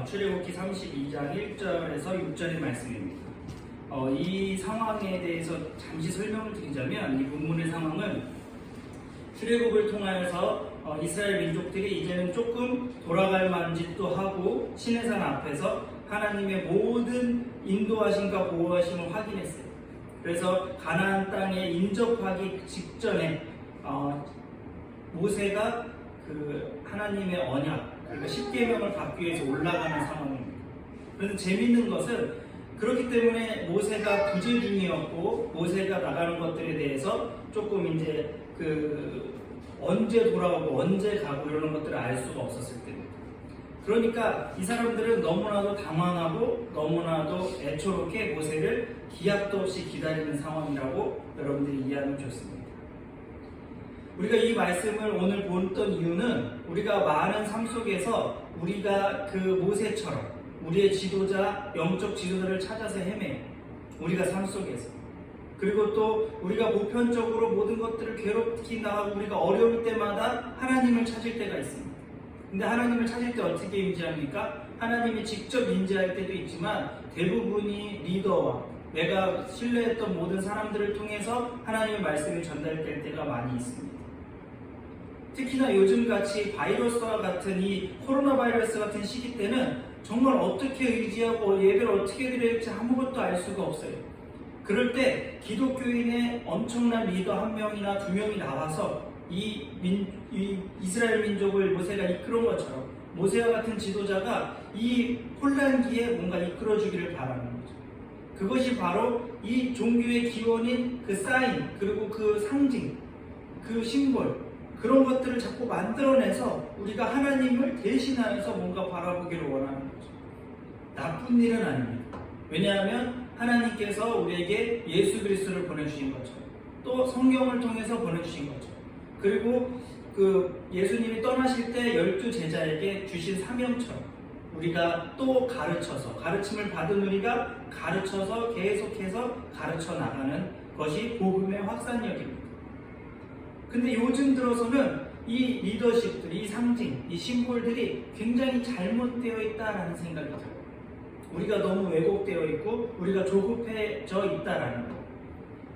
출애굽기 32장 1절에서 6절의 말씀입니다. 이 상황에 대해서 잠시 설명을 드리자면, 이 본문의 상황은 출애굽을 통하여서 이스라엘 민족들이 이제는 조금 돌아갈 만한 짓도 하고 시내산 앞에서 하나님의 모든 인도하심과 보호하심을 확인했어요. 그래서 가나안 땅에 인접하기 직전에 모세가 그 하나님의 언약, 그러니까 십계명을 받기 위해서 올라가는 상황입니다. 그런데 재미있는 것은 그렇기 때문에 모세가 부재 중이었고, 모세가 나가는 것들에 대해서 조금 이제 언제 돌아오고 언제 가고 이러는 것들을 알 수가 없었을 때입니다. 그러니까 이 사람들은 너무나도 당황하고 너무나도 애초롭게 모세를 기약도 없이 기다리는 상황이라고 여러분들이 이해하면 좋습니다. 우리가 이 말씀을 오늘 본던 이유는, 우리가 많은 삶 속에서 우리가 그 모세처럼 우리의 지도자, 영적 지도자를 찾아서 헤매요. 우리가 삶 속에서. 그리고 또 우리가 보편적으로 모든 것들을 괴롭게 나가고 우리가 어려울 때마다 하나님을 찾을 때가 있습니다. 근데 하나님을 찾을 때 어떻게 임재합니까? 하나님이 직접 임재할 때도 있지만, 대부분이 리더와 내가 신뢰했던 모든 사람들을 통해서 하나님의 말씀이 전달될 때가 많이 있습니다. 특히나 요즘같이 바이러스와 같은 이 코로나 바이러스 같은 시기 때는 정말 어떻게 의지하고 예배를 어떻게 드려야 할지 아무것도 알 수가 없어요. 그럴 때 기독교인의 엄청난 리더 한 명이나 두 명이 나와서 이 이스라엘 민족을 모세가 이끌은 것처럼 모세와 같은 지도자가 이 혼란기에 뭔가 이끌어주기를 바라는 거죠. 그것이 바로 이 종교의 기원인 그 사인, 그리고 그 상징, 그 심볼, 그런 것들을 자꾸 만들어내서 우리가 하나님을 대신하여서 뭔가 바라보기를 원하는 거죠. 나쁜 일은 아닙니다. 왜냐하면 하나님께서 우리에게 예수 그리스도를 보내주신 것처럼, 또 성경을 통해서 보내주신 것처럼, 그리고 그 예수님이 떠나실 때 12제자에게 주신 사명처럼 우리가 또 가르쳐서, 가르침을 받은 우리가 가르쳐서 계속해서 가르쳐 나가는 것이 복음의 확산력입니다. 근데 요즘 들어서는 이 리더십들이, 이 상징, 이 심볼들이 굉장히 잘못되어 있다라는 생각이 들어요. 우리가 너무 왜곡되어 있고 우리가 조급해져 있다라는 거.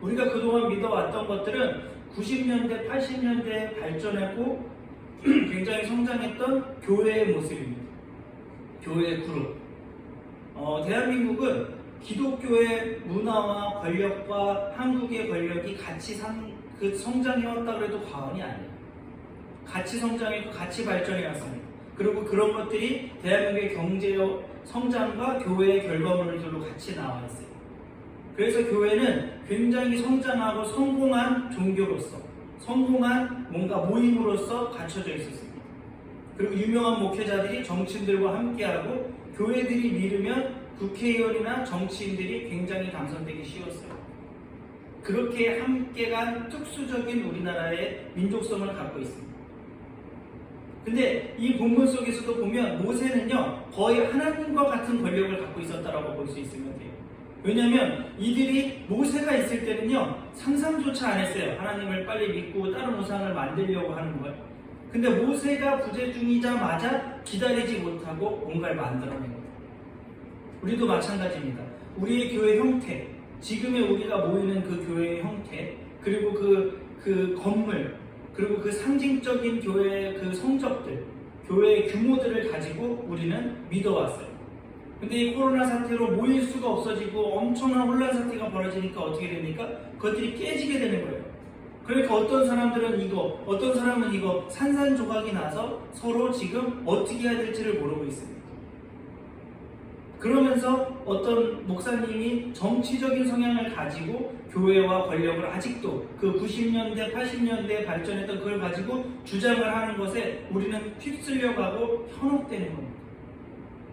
우리가 그동안 믿어왔던 것들은 90년대, 80년대에 발전했고 굉장히 성장했던 교회의 모습입니다. 교회의 그룹. 대한민국은 기독교의 문화와 권력과 한국의 권력이 같이 성장해왔다고 해도 과언이 아니에요. 같이 성장했고 같이 발전해왔습니다. 그리고 그런 것들이 대한민국의 경제 성장과 교회의 결과물들로 같이 나와 있어요. 그래서 교회는 굉장히 성장하고 성공한 종교로서, 성공한 뭔가 모임으로서 갖춰져 있었습니다. 그리고 유명한 목회자들이 정치인들과 함께하고, 교회들이 믿으면 국회의원이나 정치인들이 굉장히 당선되기 쉬웠어요. 그렇게 함께 간 특수적인 우리나라의 민족성을 갖고 있습니다. 근데 이 본문 속에서도 보면 모세는요, 거의 하나님과 같은 권력을 갖고 있었다라고 볼 수 있으면 돼요. 왜냐하면 이들이 모세가 있을 때는요, 상상조차 안 했어요. 하나님을 빨리 믿고 다른 우상을 만들려고 하는 거예요. 근데 모세가 부재 중이자마자 기다리지 못하고 뭔가를 만들어낸 거예요. 우리도 마찬가지입니다. 우리의 교회 형태, 지금의 우리가 모이는 그 교회의 형태, 그리고 그 건물, 그리고 그 상징적인 교회의 그 성적들, 교회의 규모들을 가지고 우리는 믿어왔어요. 근데 이 코로나 사태로 모일 수가 없어지고 엄청난 혼란 사태가 벌어지니까 어떻게 됩니까? 그것들이 깨지게 되는 거예요. 그러니까 어떤 사람들은 이거, 어떤 사람은 이거, 산산조각이 나서 서로 지금 어떻게 해야 될지를 모르고 있습니다. 그러면서 어떤 목사님이 정치적인 성향을 가지고 교회와 권력을 아직도 그 90년대, 80년대에 발전했던 그걸 가지고 주장을 하는 것에 우리는 휩쓸려 가고 현혹되는 겁니다.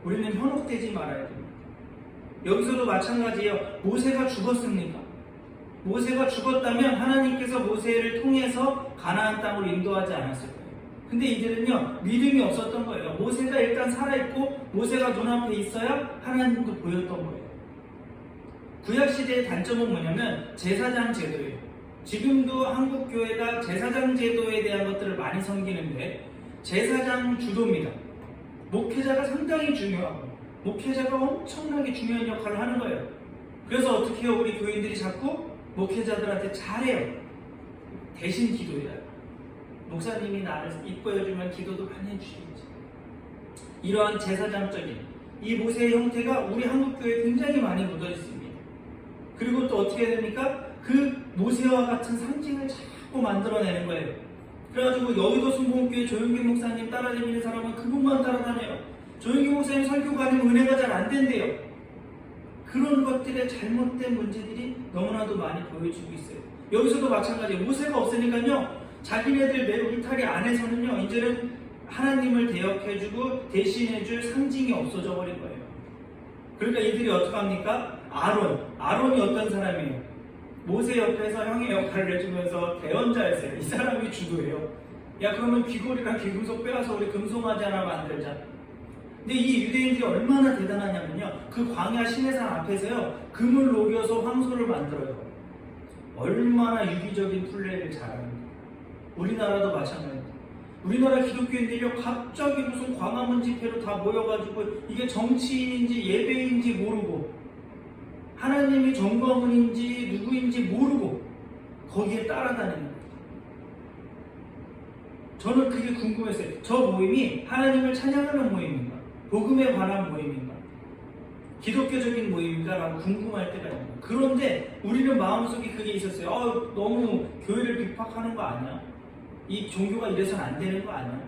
우리는 현혹되지 말아야 됩니다. 여기서도 마찬가지예요. 모세가 죽었습니까? 모세가 죽었다면 하나님께서 모세를 통해서 가나안 땅으로 인도하지 않았을 거예요. 근데 이들은요, 믿음이 없었던 거예요. 모세가 일단 살아있고 모세가 눈앞에 있어야 하나님도 보였던 거예요. 구약시대의 단점은 뭐냐면 제사장 제도예요. 지금도 한국교회가 제사장 제도에 대한 것들을 많이 섬기는데 제사장 주도입니다. 목회자가 상당히 중요하고 목회자가 엄청나게 중요한 역할을 하는 거예요. 그래서 어떻게 해요? 우리 교인들이 자꾸 목회자들한테 잘해요. 대신 기도해요. 목사님이 나를 이뻐해주면 기도도 많이 해주시겠지. 이러한 제사장적인 이 모세의 형태가 우리 한국교회에 굉장히 많이 묻어 있습니다. 그리고 또 어떻게 됩니까? 그 모세와 같은 상징을 자꾸 만들어내는 거예요. 그래가지고 여의도 순복음교회 조용기 목사님 따라다니는 사람은 그분만 따라다녀요. 조용기 목사님 설교가 아니면 은혜가 잘 안 된대요. 그런 것들의 잘못된 문제들이 너무나도 많이 보여지고 있어요. 여기서도 마찬가지예요. 모세가 없으니까요, 자기네들 내 울타리 안에서는요, 이제는 하나님을 대역해주고 대신해줄 상징이 없어져 버린 거예요. 그러니까 이들이 어떡합니까? 아론이 어떤 사람이에요? 모세 옆에서 형의 역할을 해주면서 대언자였어요. 이 사람이 주도해요. 야, 그러면 귀걸이랑 귀금속 빼와서 우리 금송아지 하나 만들자. 근데 이 유대인들이 얼마나 대단하냐면요, 그 광야 시내산 앞에서요, 금을 녹여서 황소를 만들어요. 얼마나 유기적인 플레이를 잘합니다. 우리나라도 마찬가지입니다. 우리나라 기독교인들이요, 갑자기 무슨 광화문 집회로 다 모여가지고 이게 정치인인지 예배인지 모르고 하나님이 정광훈인지 누구인지 모르고 거기에 따라다니는 거예요. 저는 그게 궁금했어요. 저 모임이 하나님을 찬양하는 모임인가? 복음에 관한 모임인가? 기독교적인 모임인가? 라고 궁금할 때가 있는 거예요. 그런데 우리는 마음속에 그게 있었어요. 너무 교회를 비판하는 거 아니야? 이 종교가 이래서는 안 되는 거 아니야?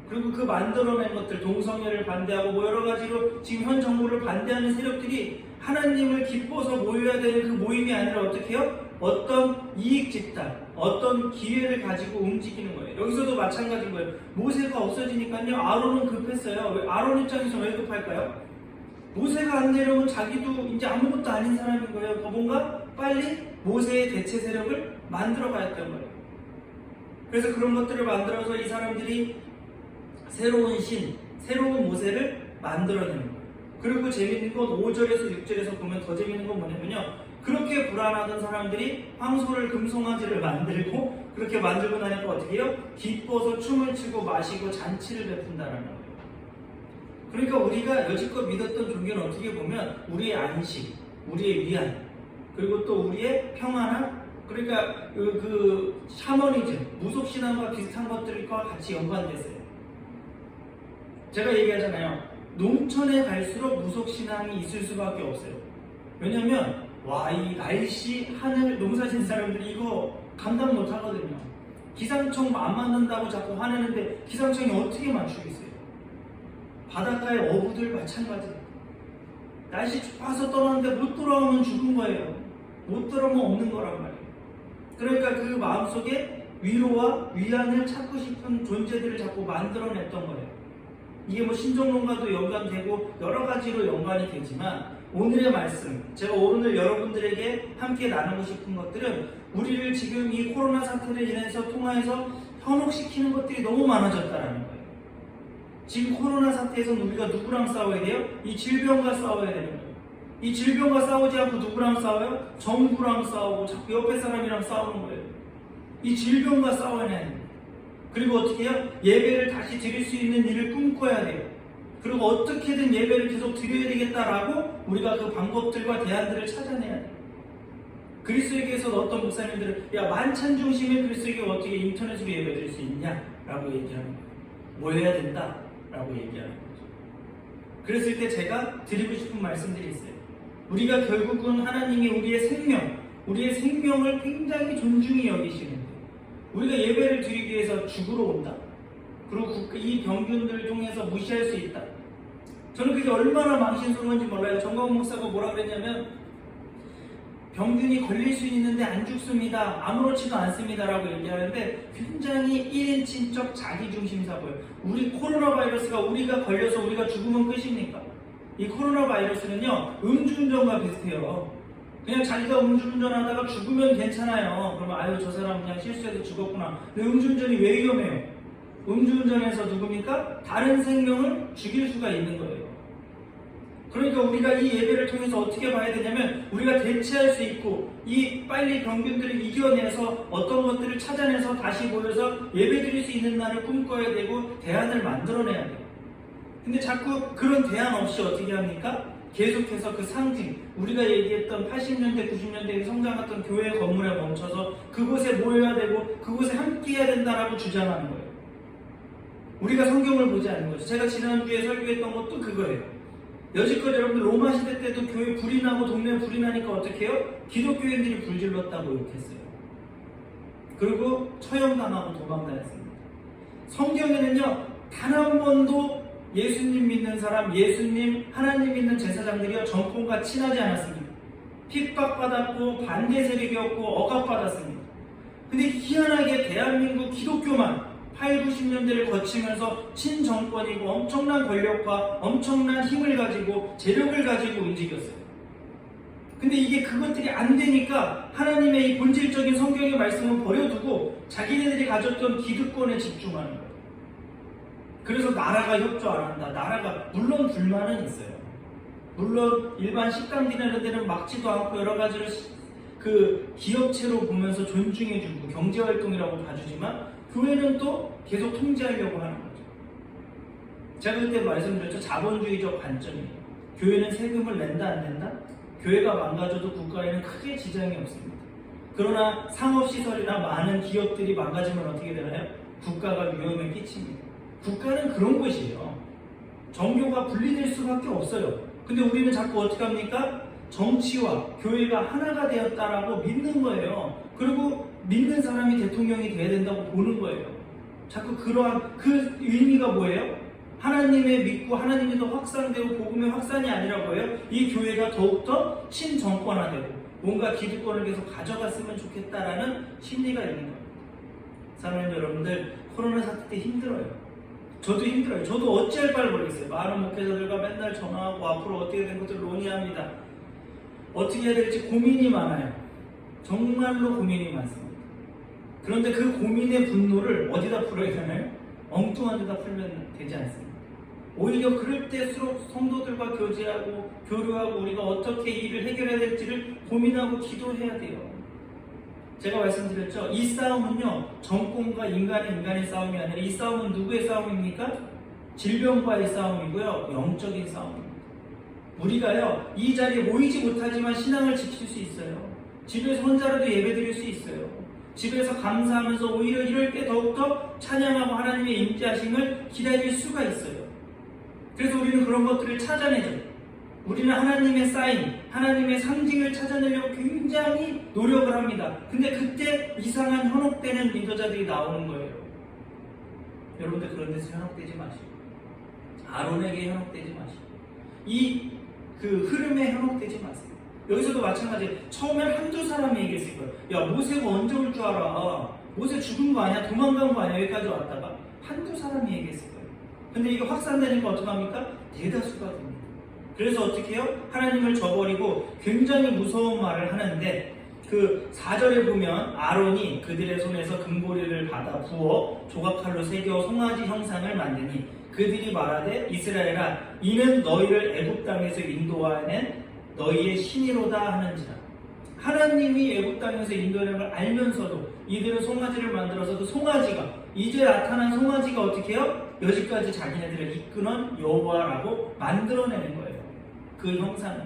그리고 그 만들어낸 것들, 동성애를 반대하고 뭐 여러 가지로 지금 현 정부를 반대하는 세력들이 하나님을 기뻐서 모여야 되는 그 모임이 아니라 어떻게 해요? 어떤 이익 집단, 어떤 기회를 가지고 움직이는 거예요. 여기서도 마찬가지인 거예요. 모세가 없어지니까요, 아론은 급했어요. 왜? 아론 입장에서 왜 급할까요? 모세가 안 내려오면 자기도 이제 아무것도 아닌 사람인 거예요. 더 뭔가 빨리 모세의 대체 세력을 만들어 가야했던 거예요. 그래서 그런 것들을 만들어서 이 사람들이 새로운 새로운 모세를 만들어내는 거예요. 그리고 재밌는 건 5절에서 6절에서 보면 더 재밌는 건 뭐냐면요, 그렇게 불안하던 사람들이 황소를 금송아지를 만들고 그렇게 만들고 나니까 어떻게 해요? 기뻐서 춤을 추고 마시고 잔치를 베푼다라는 거예요. 그러니까 우리가 여지껏 믿었던 종교는 어떻게 보면 우리의 안식, 우리의 위안, 그리고 또 우리의 평안함, 그러니까 그 샤머니즘, 무속신앙과 비슷한 것들과 같이 연관됐어요. 제가 얘기하잖아요. 농촌에 갈수록 무속신앙이 있을 수밖에 없어요. 왜냐면 이 날씨, 하늘, 농사진 사람들이 이거 감당 못 하거든요. 기상청 안 맞는다고 자꾸 화내는데 기상청이 어떻게 맞추겠어요? 바닷가의 어부들 마찬가지예요. 날씨 좋아서 떠났는데 못 돌아오면 죽은 거예요. 못 돌아오면 없는 거란 말이에요. 그러니까 그 마음속에 위로와 위안을 찾고 싶은 존재들을 자꾸 만들어냈던 거예요. 이게 뭐 신종론과도 연관되고 여러 가지로 연관이 되지만, 오늘의 말씀, 제가 오늘 여러분들에게 함께 나누고 싶은 것들은 우리를 지금 이 코로나 사태를 인해서 통해서 현혹시키는 것들이 너무 많아졌다는 거예요. 지금 코로나 사태에서는 우리가 누구랑 싸워야 돼요? 이 질병과 싸워야 되는 거예요. 이 질병과 싸우지 않고 누구랑 싸워요? 정부랑 싸우고 자꾸 옆에 사람이랑 싸우는 거예요. 이 질병과 싸워야 되는 거예요. 그리고 어떻게 해요? 예배를 다시 드릴 수 있는 일을 꿈꿔야 돼요. 그리고 어떻게든 예배를 계속 드려야 되겠다라고 우리가 그 방법들과 대안들을 찾아내야 돼요. 그리스도에게서 어떤 목사님들은 만찬 중심의 그리스도에게 어떻게 인터넷으로 예배 드릴 수 있냐? 라고 얘기하는 거예요. 뭐 해야 된다? 라고 얘기하는 거죠. 그랬을 때 제가 드리고 싶은 말씀들이 있어요. 우리가 결국은 하나님이 우리의 생명을 굉장히 존중히 여기시는데, 우리가 예배를 드리기 위해서 죽으러 온다. 그리고 이 병균들을 통해서 무시할 수 있다. 저는 그게 얼마나 망신스러운지 몰라요. 정광훈 목사가 뭐라 그랬냐면, 병균이 걸릴 수 있는데 안 죽습니다. 아무렇지도 않습니다. 라고 얘기하는데 굉장히 1인칭적 자기중심사고예요. 우리 코로나 바이러스가 우리가 걸려서 우리가 죽으면 끝입니까? 이 코로나 바이러스는요, 음주운전과 비슷해요. 그냥 자기가 음주운전하다가 죽으면 괜찮아요. 그러면 저 사람 그냥 실수해서 죽었구나. 근데 음주운전이 왜 위험해요? 음주운전에서 누굽니까? 다른 생명을 죽일 수가 있는 거예요. 그러니까 우리가 이 예배를 통해서 어떻게 봐야 되냐면, 우리가 대체할 수 있고 이 빨리 병균들을 이겨내서 어떤 것들을 찾아내서 다시 모여서 예배 드릴 수 있는 날을 꿈꿔야 되고 대안을 만들어내야 돼요. 근데 자꾸 그런 대안 없이 어떻게 합니까? 계속해서 그 상징, 우리가 얘기했던 80년대, 90년대에 성장했던 교회 건물에 멈춰서 그곳에 모여야 되고 그곳에 함께 해야 된다라고 주장하는 거예요. 우리가 성경을 보지 않는 거죠. 제가 지난주에 설교했던 것도 그거예요. 여지껏 여러분들 로마 시대 때도 교회 불이 나고 동네에 불이 나니까 어떻게 해요? 기독교인들이 불질렀다고 욕했어요. 그리고 처형당하고 도망다녔습니다. 성경에는요, 단 한 번도 예수님 믿는 사람, 예수님, 하나님 믿는 제사장들이요, 정권과 친하지 않았습니다. 핍박받았고 반대 세력이었고 억압받았습니다. 근데 희한하게 대한민국 기독교만 8, 90년대를 거치면서 친정권이고 엄청난 권력과 엄청난 힘을 가지고 재력을 가지고 움직였어요. 근데 이게 그것들이 안 되니까 하나님의 이 본질적인 성경의 말씀을 버려두고 자기네들이 가졌던 기득권에 집중하는 거예요. 그래서 나라가 협조 안 한다. 나라가 물론 불만은 있어요. 물론 일반 식당들이나 이런 데는 막지도 않고 여러 가지를 그 기업체로 보면서 존중해주고 경제활동이라고 봐주지만 교회는 또 계속 통제하려고 하는 거죠. 제가 그때 말씀드렸죠. 자본주의적 관점이에요. 교회는 세금을 낸다 안 낸다? 교회가 망가져도 국가에는 크게 지장이 없습니다. 그러나 상업시설이나 많은 기업들이 망가지면 어떻게 되나요? 국가가 위험에 끼칩니다. 국가는 그런 곳이에요. 정교가 분리될 수밖에 없어요. 근데 우리는 자꾸 어떻게 합니까? 정치와 교회가 하나가 되었다라고 믿는 거예요. 그리고 믿는 사람이 대통령이 돼야 된다고 보는 거예요. 자꾸 그러한 그 의미가 뭐예요? 하나님의 믿고 하나님이 더 확산되고 복음의 확산이 아니라 뭐예요? 이 교회가 더욱더 친정권화되고 뭔가 기득권을 계속 가져갔으면 좋겠다라는 심리가 있는 겁니다. 사랑하는 여러분들, 코로나 사태 때 힘들어요. 저도 힘들어요. 저도 어찌할 바를 모르겠어요. 많은 목회자들과 맨날 전화하고 앞으로 어떻게 된 것들을 논의합니다. 어떻게 해야 될지 고민이 많아요. 정말로 고민이 많습니다. 그런데 그 고민의 분노를 어디다 풀어야 되나요? 엉뚱한 데다 풀면 되지 않습니다. 오히려 그럴 때일수록 성도들과 교제하고 교류하고 우리가 어떻게 이 일을 해결해야 될지를 고민하고 기도해야 돼요. 제가 말씀드렸죠. 이 싸움은요, 정권과 인간의 싸움이 아니라 이 싸움은 누구의 싸움입니까? 질병과의 싸움이고요, 영적인 싸움입니다. 우리가요, 이 자리에 모이지 못하지만 신앙을 지킬 수 있어요. 집에서 혼자라도 예배 드릴 수 있어요. 집에서 감사하면서 오히려 이럴 때 더욱더 찬양하고 하나님의 임재하심을 기다릴 수가 있어요. 그래서 우리는 그런 것들을 찾아내죠. 우리는 하나님의 사인, 하나님의 상징을 찾아내려고 굉장히 노력을 합니다. 근데 그때 이상한 현혹되는 리더자들이 나오는 거예요. 여러분들 그런 데서 현혹되지 마시고, 아론에게 현혹되지 마시고, 이 그 흐름에 현혹되지 마세요. 여기서도 마찬가지. 처음엔 한두 사람이 얘기했을 거예요. 야, 모세가 언제 올 줄 알아? 모세 죽은 거 아니야? 도망간 거 아니야? 여기까지 왔다가 한두 사람이 얘기했을 거예요. 근데 이거 확산되니까 어떡합니까? 대다수가 됩니다. 그래서 어떻게 해요? 하나님을 저버리고 굉장히 무서운 말을 하는데, 그 4절에 보면 아론이 그들의 손에서 금고리를 받아 부어 조각칼로 새겨 송아지 형상을 만드니 그들이 말하되 이스라엘아, 이는 너희를 애굽 땅에서 인도하는 너희의 신이로다 하는지라. 하나님이 애굽 땅에서 인도하는 걸 알면서도 이들은 송아지를 만들어서 그 송아지가, 이제 나타난 송아지가 어떻게 해요? 여지까지 자기네들을 이끄는 여호와라고 만들어내는 거예요. 그 형상을.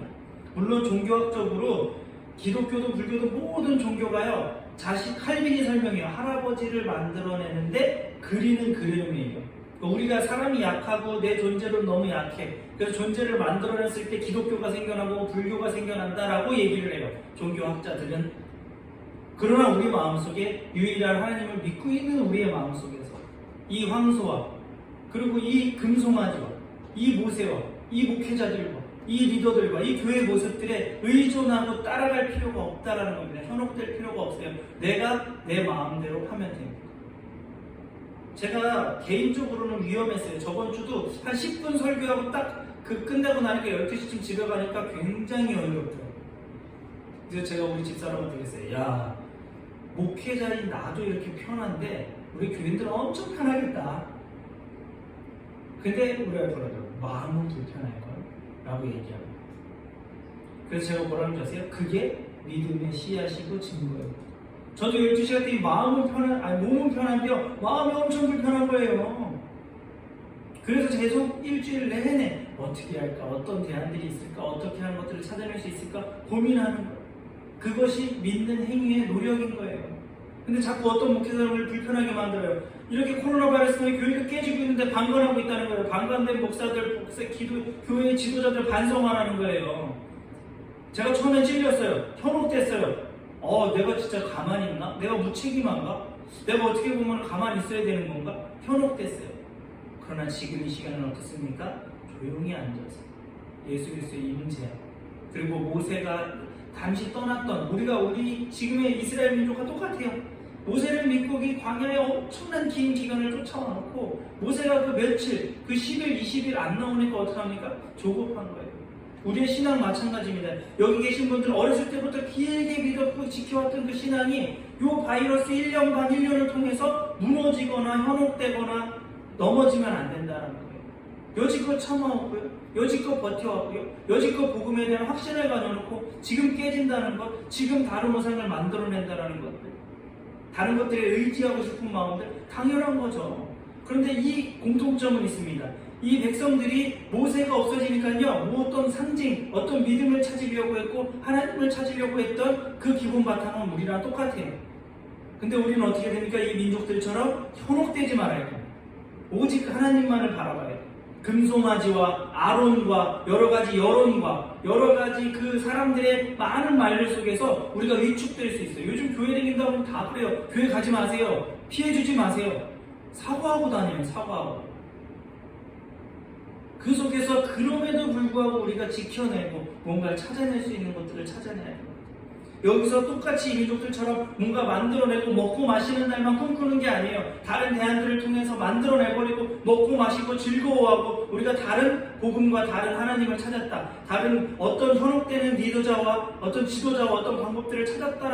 물론 종교학적으로 기독교도 불교도 모든 종교가요, 자식 칼빈이 설명해요. 할아버지를 만들어내는데 그리는 그림이에요. 우리가 사람이 약하고 내 존재로 너무 약해. 그래서 존재를 만들어냈을 때 기독교가 생겨나고 불교가 생겨난다라고 얘기를 해요. 종교학자들은. 그러나 우리 마음속에 유일한 하나님을 믿고 있는 우리의 마음속에서 이 황소와 그리고 이 금송아지와 이 모세와 이 목회자들과 이 리더들과 이 교회 모습들에 의존하고 따라갈 필요가 없다라는 겁니다. 현혹될 필요가 없어요. 내가 내 마음대로 하면 됩니다. 제가 개인적으로는 위험했어요. 저번 주도 한 10분 설교하고 딱 그 끝나고 나니까 12시쯤 집에 가니까 굉장히 어이없더라고요. 그래서 제가 우리 집사람한테 그랬어요. 야, 목회자인 나도 이렇게 편한데 우리 교인들은 엄청 편하겠다. 근데 우리 와이프라도 마음은 불편할걸 라고 얘기하고, 그래서 제가 뭐라는 줄 아세요? 그게 믿음의 씨앗이고 증거예요. 저도 12시간 때 마음은 편한, 몸은 편한데요, 마음이 엄청 불편한 거예요. 그래서 계속 일주일 내내 어떻게 할까, 어떤 대안들이 있을까, 어떻게 하는 것들을 찾아낼 수 있을까 고민하는 거예요. 그것이 믿는 행위의 노력인 거예요. 근데 자꾸 어떤 목회자를 불편하게 만들어요. 이렇게 코로나 바이러스 때문에 교회가 깨지고 있는데 방관하고 있다는 거예요. 방관된 목사들, 교회 지도자들 반성하라는 거예요. 제가 처음엔 찔렸어요. 현혹됐어요. 내가 진짜 가만히 있나? 내가 무책임한가? 내가 어떻게 보면 가만히 있어야 되는 건가? 현혹됐어요. 그러나 지금 이 시간은 어떻습니까? 조용히 앉아서 예수 그리스도의 임재, 그리고 모세가 잠시 떠났던 우리 지금의 이스라엘 민족과 똑같아요. 모세를 믿고 이 광야에 엄청난 긴 기간을 쫓아와놓고 모세가 그 며칠, 그 10일, 20일 안 나오니까 어떡합니까? 조급한 거예요. 우리의 신앙 마찬가지입니다. 여기 계신 분들 어렸을 때부터 길게 믿었고 지켜왔던 그 신앙이 요 바이러스 1년 반, 1년을 통해서 무너지거나 현혹되거나 넘어지면 안 된다는 거예요. 여지껏 참아왔고요. 여지껏 버텨왔고요. 여지껏 복음에 대한 확신을 가져놓고 지금 깨진다는 것, 지금 다른 우상을 만들어낸다는 것들, 다른 것들에 의지하고 싶은 마음들 당연한 거죠. 그런데 이 공통점은 있습니다. 이 백성들이 모세가 없어지니까요, 어떤 상징, 어떤 믿음을 찾으려고 했고 하나님을 찾으려고 했던 그 기본 바탕은 우리랑 똑같아요. 근데 우리는 어떻게 됩니까? 이 민족들처럼 현혹되지 말아야 돼요. 오직 하나님만을 바라봐야 돼요. 금송아지와 아론과 여러가지 여론과 여러가지 그 사람들의 많은 말들 속에서 우리가 위축될 수 있어요. 요즘 교회 다닌다고 하면 다 그래요. 교회 가지 마세요. 피해주지 마세요. 사과하고 다녀요. 사과하고. 그 속에서 그럼에도 불구하고 우리가 지켜내고 뭔가를 찾아낼 수 있는 것들을 찾아내야 돼요. 여기서 똑같이 이 민족들처럼 뭔가 만들어내고 먹고 마시는 날만 꿈꾸는 게 아니에요. 다른 대안들을 통해서 만들어내버리고 먹고 마시고 즐거워하고 우리가 다른 복음과 다른 하나님을 찾았다. 다른 어떤 현혹되는 리더자와 어떤 지도자와 어떤 방법들을 찾았다라고